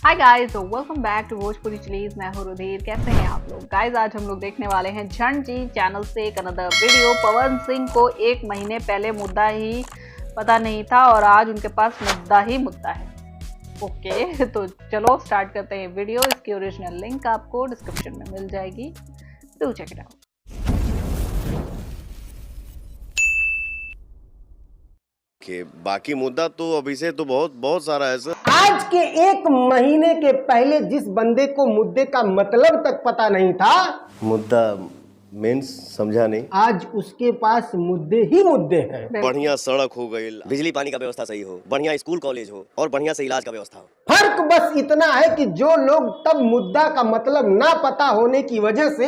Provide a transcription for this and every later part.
Hi guys, welcome back to Bhojpuri chillies. मैं हूं रुधिर। कैसे हैं आप लोग? गाइस, आज हम लोग देखने वाले हैं झंड जी चैनल से एक अनदर वीडियो। पवन सिंह को एक महीने पहले मुद्दा ही पता नहीं था और आज उनके पास मुद्दा ही मुद्दा है। ओके, तो चलो स्टार्ट करते हैं वीडियो। इसकी ओरिजिनल लिंक आपको डिस्क्रिप्शन में मिल जाएगी, डू चेक इट आउट। बाकी मुद्दा तो अभी से तो बहुत सारा है सर। आज के एक महीने के पहले जिस बंदे को मुद्दे का मतलब तक पता नहीं था, मुद्दा मीन्स समझा नहीं। आज उसके पास मुद्दे ही मुद्दे हैं। बढ़िया सड़क हो गई, बिजली पानी का व्यवस्था सही हो, बढ़िया स्कूल कॉलेज हो और बढ़िया से इलाज का व्यवस्था हो। फर्क बस इतना है कि जो लोग तब मुद्दा का मतलब ना पता होने की वजह से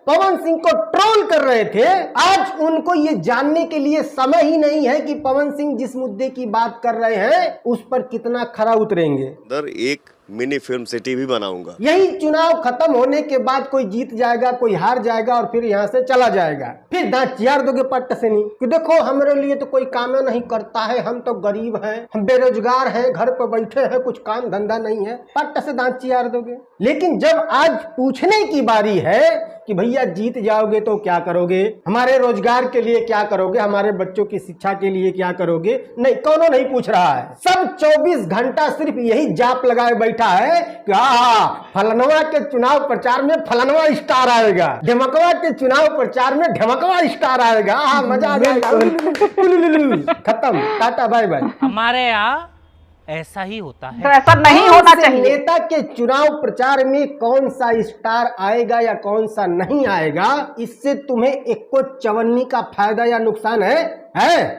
पवन सिंह को ट्रोल कर रहे थे, आज उनको ये जानने के लिए समय ही नहीं है कि पवन सिंह जिस मुद्दे की बात कर रहे हैं उस पर कितना खरा उतरेंगे। दर एक मिनी फिल्म सिटी भी बनाऊंगा। यही चुनाव खत्म होने के बाद कोई जीत जाएगा, कोई हार जाएगा और फिर यहाँ से चला जाएगा। फिर दांत चियार दोगे पट्ट से नहीं कि देखो हमारे लिए तो कोई काम नहीं करता है, हम तो गरीब हैं, हम बेरोजगार हैं, घर पर बैठे हैं, कुछ काम धंधा नहीं है, पट्ट से दांत चियार दोगे। लेकिन जब आज पूछने की बारी है कि भैया जीत जाओगे तो क्या करोगे, हमारे रोजगार के लिए क्या करोगे, हमारे बच्चों की शिक्षा के लिए क्या करोगे, नहीं, कौनो नहीं पूछ रहा है। सब 24 घंटा सिर्फ यही जाप लगाए बैठा है कि फलनवा के चुनाव प्रचार में फलनवा स्टार आएगा, ढमकवा के चुनाव प्रचार में ढमकवा स्टार आएगा, मजा आ जाएगा। खत्म, टाटा बाय बाय। हमारे यहाँ ऐसा ही होता है। तो ऐसा नहीं होना चाहिए। नेता के चुनाव प्रचार में कौन सा स्टार आएगा या कौन सा नहीं आएगा, इससे तुम्हें एक को चवन्नी का फायदा या नुकसान है?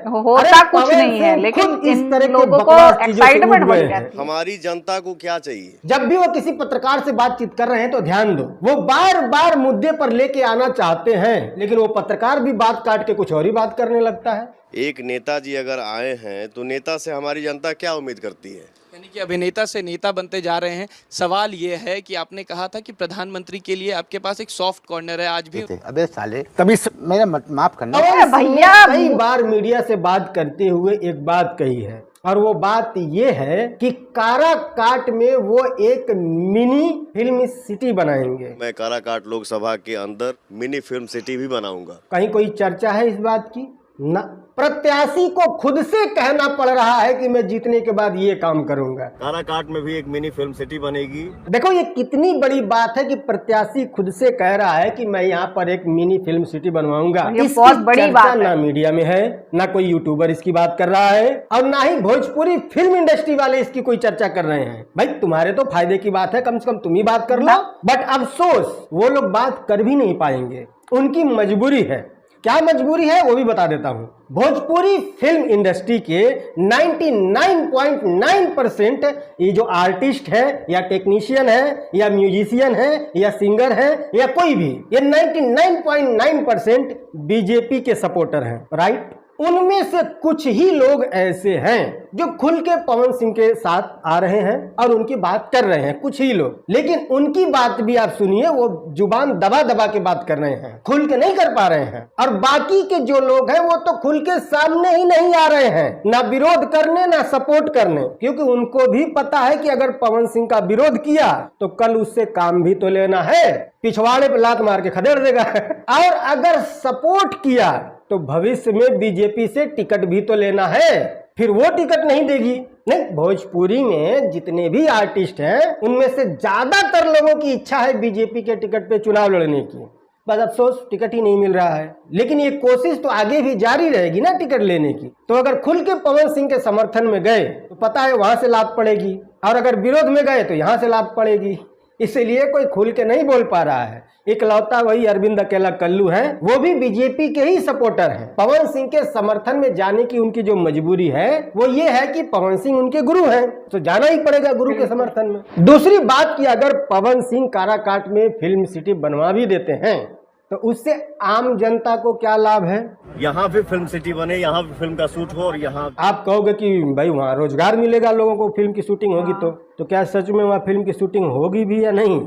होता कुछ नहीं है, लेकिन इस तरह के लोगों को बकवास चीजों से एक्साइटमेंट उब बढ़ गए गया। हैं। हमारी जनता को क्या चाहिए? जब भी वो किसी पत्रकार से बातचीत कर रहे हैं तो ध्यान दो, वो बार बार मुद्दे पर लेके आना चाहते हैं, लेकिन वो पत्रकार भी बात काट के कुछ और ही बात करने लगता है। एक नेताजी अगर आए हैं तो नेता से हमारी जनता क्या उम्मीद करती है? यानी कि अभिनेता से नेता बनते जा रहे हैं। सवाल ये है कि आपने कहा था कि प्रधानमंत्री के लिए आपके पास एक सॉफ्ट कॉर्नर है, आज भी अबे साले कभी मेरा माफ करना। भैया कई बार मीडिया से बात करते हुए एक बात कही है, और वो बात ये है कि काराकाट में वो एक मिनी फिल्म सिटी बनाएंगे। मैं काराकाट लोकसभा के अंदर मिनी फिल्म सिटी भी बनाऊंगा। कहीं कोई चर्चा है इस बात की? ना, प्रत्याशी को खुद से कहना पड़ रहा है कि मैं जीतने के बाद ये काम करूंगा। काराकाट में भी एक मिनी फिल्म सिटी बनेगी। देखो ये कितनी बड़ी बात है कि प्रत्याशी खुद से कह रहा है कि मैं यहाँ पर एक मिनी फिल्म सिटी बनवाऊंगा। ये बहुत बड़ी बात है। ना मीडिया में है, ना कोई यूट्यूबर इसकी बात कर रहा है, और ना ही भोजपुरी फिल्म इंडस्ट्री वाले इसकी कोई चर्चा कर रहे हैं। भाई तुम्हारे तो फायदे की बात है, कम से कम तुम ही बात कर लो। बट अफसोस वो लोग बात कर भी नहीं पाएंगे, उनकी मजबूरी है। क्या मजबूरी है वो भी बता देता हूं। भोजपुरी फिल्म इंडस्ट्री के 99.9% ये जो आर्टिस्ट है या टेक्नीशियन है या म्यूजिशियन है या सिंगर है या कोई भी, ये 99.9% बीजेपी के सपोर्टर हैं, राइट? उनमें से कुछ ही लोग ऐसे हैं जो खुल के पवन सिंह के साथ आ रहे हैं और उनकी बात कर रहे हैं, कुछ ही लोग। लेकिन उनकी बात भी आप सुनिए, वो जुबान दबा दबा के बात कर रहे हैं, खुल के नहीं कर पा रहे हैं। और बाकी के जो लोग हैं वो तो खुल के सामने ही नहीं आ रहे हैं, ना विरोध करने ना सपोर्ट करने, क्योंकि उनको भी पता है कि अगर पवन सिंह का विरोध किया तो कल उससे काम भी तो लेना है, पिछवाड़े पे लात मार के खदेड़ देगा। और अगर सपोर्ट किया तो भविष्य में बीजेपी से टिकट भी तो लेना है, फिर वो टिकट नहीं देगी। नहीं, भोजपुरी में जितने भी आर्टिस्ट हैं उनमें से ज्यादातर लोगों की इच्छा है बीजेपी के टिकट पे चुनाव लड़ने की, बस अफसोस टिकट ही नहीं मिल रहा है। लेकिन ये कोशिश तो आगे भी जारी रहेगी ना टिकट लेने की। तो अगर खुल के पवन सिंह के समर्थन में गए तो पता है वहां से लात पड़ेगी, और अगर विरोध में गए तो यहां से लात पड़ेगी। इसलिए कोई खुल के नहीं बोल पा रहा है। इकलौता वही अरविंद अकेला कल्लू है, वो भी बीजेपी के ही सपोर्टर हैं। पवन सिंह के समर्थन में जाने की उनकी जो मजबूरी है वो ये है कि पवन सिंह उनके गुरु हैं, तो जाना ही पड़ेगा गुरु के समर्थन में। दूसरी बात कि अगर पवन सिंह काराकाट में फिल्म सिटी बनवा भी देते हैं तो उससे आम जनता को क्या लाभ है? यहाँ भी फिल्म सिटी बने, यहाँ भी फिल्म का शूट हो, और यहाँ आप कहोगे कि भाई वहाँ रोजगार मिलेगा लोगों को, फिल्म की शूटिंग होगी तो क्या सच में वहाँ फिल्म की शूटिंग होगी भी या नहीं?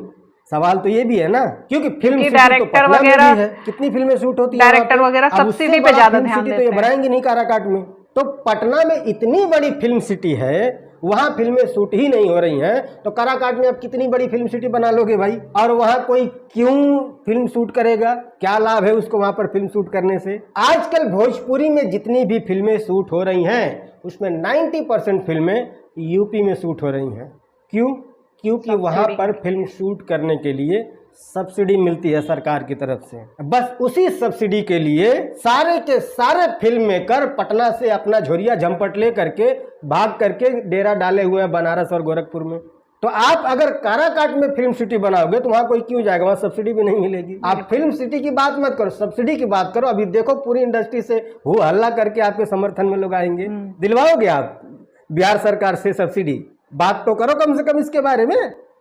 सवाल तो ये भी है ना, क्योंकि फिल्म डायरेक्टर वगैरह, कितनी फिल्में शूट होती है, डायरेक्टर वगैरह सब्सिडी पे ज्यादा ध्यान देते हैं। तो ये बनाएंगे नहीं काराकाट में। तो पटना में इतनी बड़ी फिल्म सिटी है, वहाँ फिल्में शूट ही नहीं हो रही हैं तो काराकाट में आप कितनी बड़ी फिल्म सिटी बना लोगे भाई? और वहाँ कोई क्यों फिल्म शूट करेगा? क्या लाभ है उसको वहाँ पर फिल्म शूट करने से? आजकल भोजपुरी में जितनी भी फिल्में शूट हो रही हैं उसमें 90% फिल्में यूपी में शूट हो रही हैं। क्यों? क्योंकि वहाँ पर फिल्म शूट करने के लिए सब्सिडी मिलती है सरकार की तरफ से। बस उसी सब्सिडी के लिए सारे के सारे फिल्म मेकर पटना से अपना झोरिया झंपट ले करके भाग करके डेरा डाले हुए हैं बनारस और गोरखपुर में। तो आप अगर काराकाट में फिल्म सिटी बनाओगे तो वहाँ कोई क्यों जाएगा? वहाँ सब्सिडी भी नहीं मिलेगी। आप फिल्म सिटी की बात मत करो, सब्सिडी की बात करो। अभी देखो पूरी इंडस्ट्री से हो हल्ला करके आपके समर्थन में लोग आएंगे। दिलवाओगे आप बिहार सरकार से सब्सिडी? बात तो करो कम से कम इसके बारे में।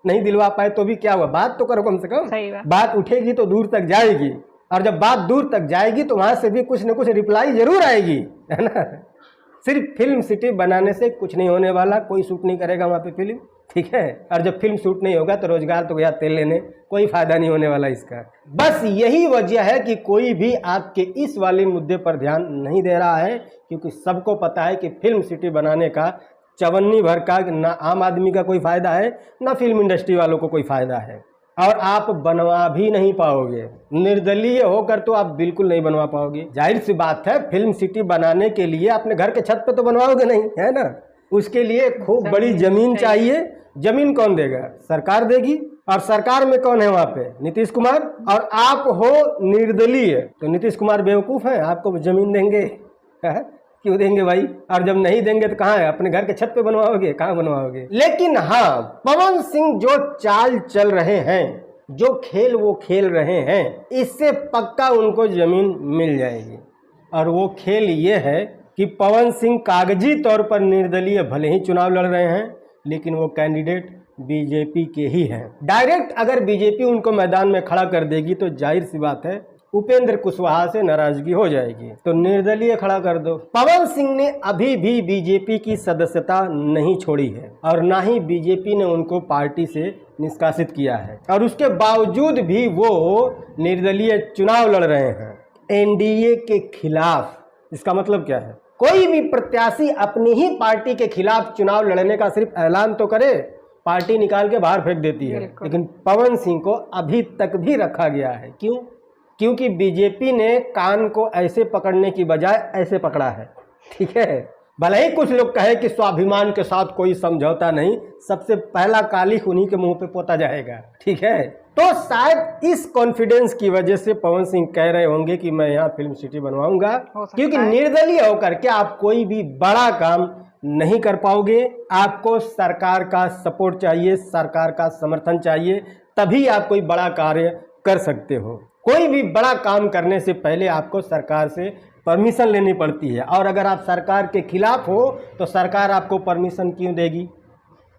नहीं दिलवा पाए तो भी क्या हुआ, बात तो करो कम से कम। बात उठेगी तो दूर तक जाएगी, और जब बात दूर तक जाएगी तो वहां से भी कुछ न कुछ रिप्लाई जरूर आएगी, है ना। सिर्फ फिल्म सिटी बनाने से कुछ नहीं होने वाला, कोई शूट नहीं करेगा वहाँ पे फिल्म, ठीक है। और जब फिल्म शूट नहीं होगा तो रोजगार तो गया तेल लेने, कोई फायदा नहीं होने वाला इसका। बस यही वजह है कि कोई भी आपके इस वाले मुद्दे पर ध्यान नहीं दे रहा है, क्योंकि सबको पता है कि फिल्म सिटी बनाने का चवन्नी भर का ना आम आदमी का कोई फायदा है, ना फिल्म इंडस्ट्री वालों को कोई फायदा है, और आप बनवा भी नहीं पाओगे। निर्दलीय होकर तो आप बिल्कुल नहीं बनवा पाओगे। जाहिर सी बात है, फिल्म सिटी बनाने के लिए अपने घर के छत पे तो बनवाओगे नहीं, है ना। उसके लिए खूब बड़ी जमीन चाहिए। जमीन कौन देगा? सरकार देगी। और सरकार में कौन है वहाँ पे? नीतीश कुमार। और आप हो निर्दलीय, तो नीतीश कुमार बेवकूफ़ हैं, आपको जमीन देंगे? क्यों देंगे भाई? और जब नहीं देंगे तो कहाँ है? अपने घर के छत पे बनवाओगे? कहाँ बनवाओगे? लेकिन हाँ, पवन सिंह जो चाल चल रहे हैं, जो खेल वो खेल रहे हैं, इससे पक्का उनको जमीन मिल जाएगी। और वो खेल ये है कि पवन सिंह कागजी तौर पर निर्दलीय भले ही चुनाव लड़ रहे हैं, लेकिन वो कैंडिडेट बीजेपी के ही हैं। डायरेक्ट अगर बीजेपी उनको मैदान में खड़ा कर देगी तो जाहिर सी बात है उपेंद्र कुशवाहा से नाराजगी हो जाएगी, तो निर्दलीय खड़ा कर दो। पवन सिंह ने अभी भी बीजेपी की सदस्यता नहीं छोड़ी है, और ना ही बीजेपी ने उनको पार्टी से निष्कासित किया है, और उसके बावजूद भी वो निर्दलीय चुनाव लड़ रहे हैं एनडीए के खिलाफ। इसका मतलब क्या है? कोई भी प्रत्याशी अपनी ही पार्टी के खिलाफ चुनाव लड़ने का सिर्फ ऐलान तो करे, पार्टी निकाल के बाहर फेंक देती है। लेकिन पवन सिंह को अभी तक भी रखा गया है। क्यों? क्योंकि बीजेपी ने कान को ऐसे पकड़ने की बजाय ऐसे पकड़ा है, ठीक है। भले ही कुछ लोग कहे कि स्वाभिमान के साथ कोई समझौता नहीं, सबसे पहला कालिख उन्हीं के मुंह पे पोता जाएगा, ठीक है। तो शायद इस कॉन्फिडेंस की वजह से पवन सिंह कह रहे होंगे कि मैं यहाँ फिल्म सिटी बनवाऊंगा, क्योंकि निर्दलीय होकर के आप कोई भी बड़ा काम नहीं कर पाओगे। आपको सरकार का सपोर्ट चाहिए, सरकार का समर्थन चाहिए, तभी आप कोई बड़ा कार्य कर सकते हो। कोई भी बड़ा काम करने से पहले आपको सरकार से परमिशन लेनी पड़ती है, और अगर आप सरकार के खिलाफ हो तो सरकार आपको परमिशन क्यों देगी?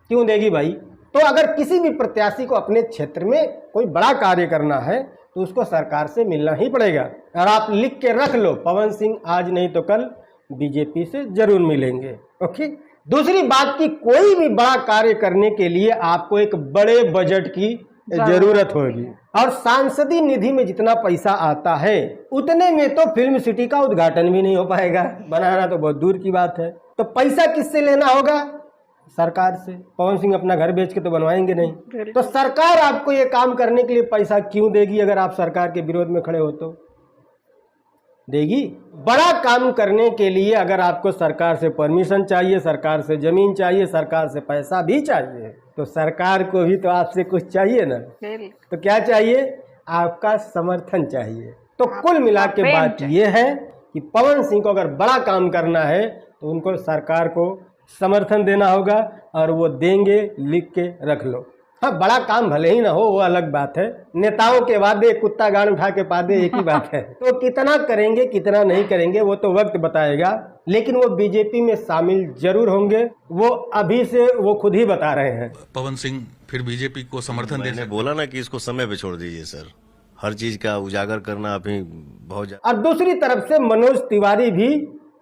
क्यों देगी भाई? तो अगर किसी भी प्रत्याशी को अपने क्षेत्र में कोई बड़ा कार्य करना है तो उसको सरकार से मिलना ही पड़ेगा। और आप लिख के रख लो, पवन सिंह आज नहीं तो कल बीजेपी से जरूर मिलेंगे, ओके। दूसरी बात की, कोई भी बड़ा कार्य करने के लिए आपको एक बड़े बजट की जरूरत होगी, और सांसदीय निधि में जितना पैसा आता है उतने में तो फिल्म सिटी का उद्घाटन भी नहीं हो पाएगा, बनाना तो बहुत दूर की बात है। तो पैसा किससे लेना होगा? सरकार से। पवन सिंह अपना घर बेच के तो बनवाएंगे नहीं, तो सरकार आपको ये काम करने के लिए पैसा क्यों देगी? अगर आप सरकार के विरोध में खड़े हो तो देगी? बड़ा काम करने के लिए अगर आपको सरकार से परमिशन चाहिए, सरकार से जमीन चाहिए, सरकार से पैसा भी चाहिए, तो सरकार को भी तो आपसे कुछ चाहिए ना। तो क्या चाहिए? आपका समर्थन चाहिए। तो कुल मिला के बात यह है कि पवन सिंह को अगर बड़ा काम करना है तो उनको सरकार को समर्थन देना होगा, और वो देंगे, लिख के रख लो। हाँ, बड़ा काम भले ही ना हो, वो अलग बात है। नेताओं के वादे कुत्ता गाड़ उठा के पादे, एक ही बात है। तो कितना करेंगे कितना नहीं करेंगे वो तो वक्त बताएगा, लेकिन वो बीजेपी में शामिल जरूर होंगे। वो अभी से वो खुद ही बता रहे हैं। पवन सिंह फिर बीजेपी को समर्थन देने बोला ना कि इसको समय पे छोड़ दीजिए सर, हर चीज का उजागर करना अभी बहुत। और दूसरी तरफ से मनोज तिवारी भी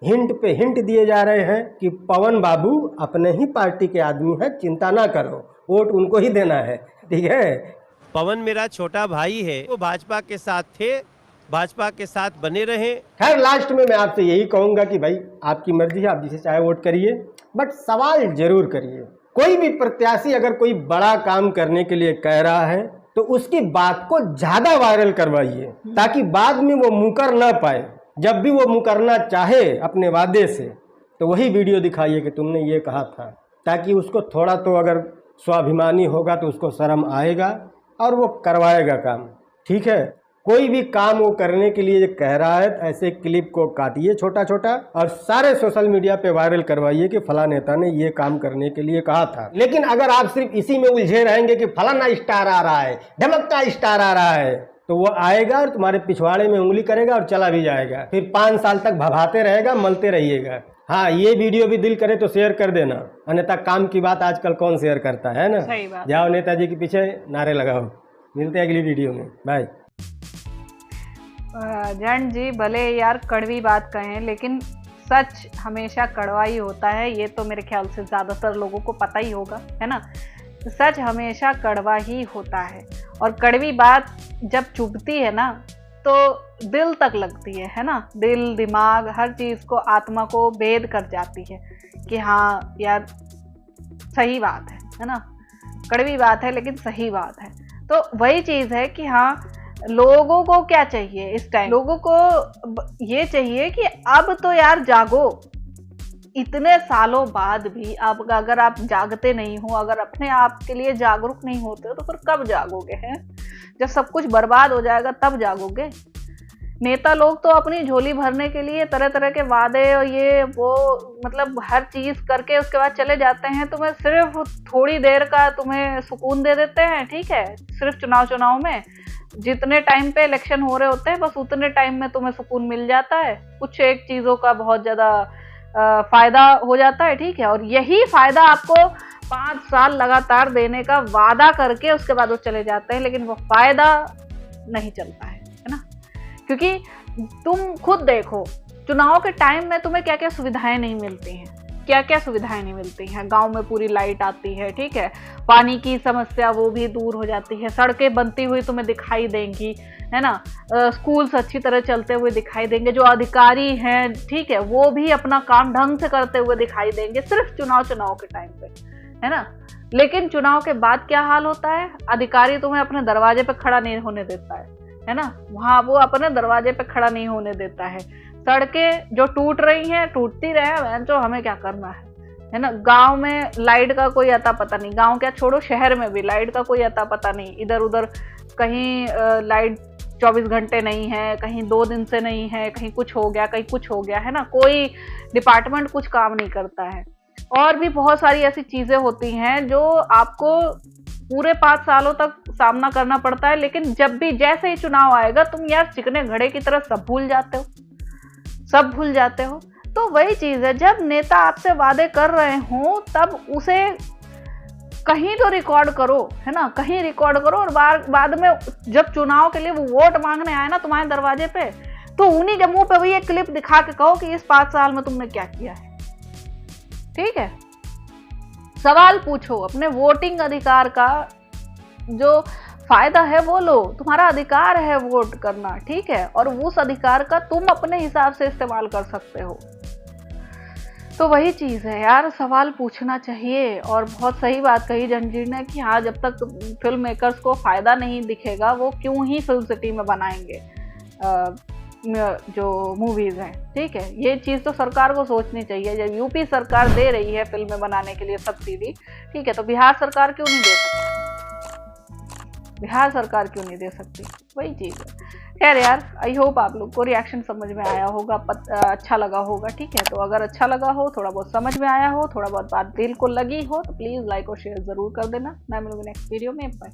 हिंट पे हिंट दिए जा रहे हैं कि पवन बाबू अपने ही पार्टी के आदमी हैं, चिंता ना करो, वोट उनको ही देना है, ठीक है। पवन मेरा छोटा भाई है, वो भाजपा के साथ थे, भाजपा के साथ बने रहे। खैर लास्ट में मैं आपसे यही कहूंगा कि भाई आपकी मर्जी है, आप जिसे चाहे वोट करिए, बट सवाल जरूर करिए। कोई भी प्रत्याशी अगर कोई बड़ा काम करने के लिए कह रहा है तो उसकी बात को ज़्यादा वायरल करवाइए, ताकि बाद में वो मुकर ना पाए। जब भी वो मुकरना चाहे अपने वादे से तो वही वीडियो दिखाइए कि तुमने ये कहा था, ताकि उसको थोड़ा तो अगर स्वाभिमानी होगा तो उसको शर्म आएगा और वो करवाएगा काम। ठीक है, कोई भी काम वो करने के लिए कह रहा है तो ऐसे क्लिप को काटिए छोटा छोटा और सारे सोशल मीडिया पे वायरल करवाइए कि फला नेता ने ये काम करने के लिए कहा था। लेकिन अगर आप सिर्फ इसी में उलझे रहेंगे कि फलाना स्टार आ रहा है, धमकता स्टार आ रहा है, तो वो आएगा और तुम्हारे पिछवाड़े में उंगली करेगा और चला भी जाएगा। फिर 5 साल तक भभाते रहेगा, मलते रहिएगा। हाँ, ये वीडियो भी दिल करे तो शेयर कर देना, अन्यथा काम की बात आजकल कौन शेयर करता है ना। सही बात। जाओ नेताजी के पीछे नारे लगाओ। मिलते हैं अगली वीडियो में, बाय। जैन जी भले यार कड़वी बात कहें, लेकिन सच हमेशा कड़वा ही होता है। ये तो मेरे ख्याल से ज़्यादातर लोगों को पता ही होगा, है ना। सच हमेशा कड़वा ही होता है, और कड़वी बात जब चुभती है ना तो दिल तक लगती है ना। दिल, दिमाग, हर चीज़ को, आत्मा को भेद कर जाती है कि हाँ यार सही बात है ना। कड़वी बात है लेकिन सही बात है। तो वही चीज़ है कि हाँ, लोगों को क्या चाहिए इस टाइम? लोगों को ये चाहिए कि अब तो यार जागो। इतने सालों बाद भी अब अगर आप जागते नहीं हो, अगर अपने आप के लिए जागरूक नहीं होते हो, तो फिर कब जागोगे? हैं, जब सब कुछ बर्बाद हो जाएगा तब जागोगे। नेता लोग तो अपनी झोली भरने के लिए तरह तरह के वादे और ये वो मतलब हर चीज़ करके उसके बाद चले जाते हैं। तुम्हें सिर्फ थोड़ी देर का तुम्हें सुकून दे देते हैं, ठीक है। सिर्फ चुनाव में जितने टाइम पे इलेक्शन हो रहे होते हैं बस उतने टाइम में तुम्हें सुकून मिल जाता है। कुछ एक चीज़ों का बहुत ज़्यादा फ़ायदा हो जाता है, ठीक है। और यही फ़ायदा आपको 5 साल लगातार देने का वादा करके उसके बाद वो चले जाते हैं, लेकिन वो फ़ायदा नहीं चलता है ना। क्योंकि तुम खुद देखो, चुनाव के टाइम में तुम्हें क्या क्या सुविधाएं नहीं मिलती हैं, क्या क्या सुविधाएं नहीं मिलती हैं। गांव में पूरी लाइट आती है, ठीक है। पानी की समस्या वो भी दूर हो जाती है। सड़कें बनती हुई तुम्हें दिखाई देंगी, है ना। स्कूल्स अच्छी तरह चलते हुए दिखाई देंगे। जो अधिकारी हैं, ठीक है, वो भी अपना काम ढंग से करते हुए दिखाई देंगे, सिर्फ चुनाव के टाइम पे, है ना। लेकिन चुनाव के बाद क्या हाल होता है? अधिकारी तुम्हें अपने दरवाजे पे खड़ा नहीं होने देता है ना। वहाँ वो अपने दरवाजे पे खड़ा नहीं होने देता है। सड़कें जो टूट रही हैं टूटती रहे, जो हमें क्या करना है ना। गांव में लाइट का कोई अता पता नहीं, गांव क्या छोड़ो शहर में भी लाइट का कोई अता पता नहीं। इधर उधर कहीं लाइट 24 घंटे नहीं है, कहीं 2 दिन से नहीं है, कहीं कुछ हो गया, कहीं कुछ हो गया, है ना। कोई डिपार्टमेंट कुछ काम नहीं करता है। और भी बहुत सारी ऐसी चीज़ें होती हैं जो आपको पूरे 5 सालों तक सामना करना पड़ता है। लेकिन जब भी जैसे ही चुनाव आएगा तुम यार चिकने घड़े की तरह सब भूल जाते हो, सब भूल जाते हो। तो वही चीज़ है, जब नेता आपसे वादे कर रहे हो तब उसे कहीं तो रिकॉर्ड करो, है ना, कहीं रिकॉर्ड करो। और बाद में जब चुनाव के लिए वो वोट मांगने आए ना तुम्हारे दरवाजे पे, तो उन्हीं के मुंह पे वही एक क्लिप दिखा के कहो कि इस 5 साल में तुमने क्या किया है, ठीक है। सवाल पूछो, अपने वोटिंग अधिकार का जो फायदा है वो लो, तुम्हारा अधिकार है वोट करना, ठीक है। और उस अधिकार का तुम अपने हिसाब से इस्तेमाल कर सकते हो। तो वही चीज़ है यार, सवाल पूछना चाहिए। और बहुत सही बात कही जंजीर ने कि हाँ, जब तक फिल्म मेकर्स को फ़ायदा नहीं दिखेगा वो क्यों ही फिल्म सिटी में बनाएंगे जो मूवीज़ हैं, ठीक है। ये चीज़ तो सरकार को सोचनी चाहिए। जब यूपी सरकार दे रही है फिल्में बनाने के लिए सब्सिडी, ठीक है, तो बिहार सरकार क्यों नहीं दे सकती? बिहार सरकार क्यों नहीं दे सकती? वही चीज़ है। खैर यार, आई होप आप लोग को रिएक्शन समझ में आया होगा, अच्छा लगा होगा, ठीक है। तो अगर अच्छा लगा हो, थोड़ा बहुत समझ में आया हो, थोड़ा बहुत बात दिल को लगी हो, तो प्लीज़ लाइक और शेयर ज़रूर कर देना। मैं मिलूंगी नेक्स्ट वीडियो में। बाय।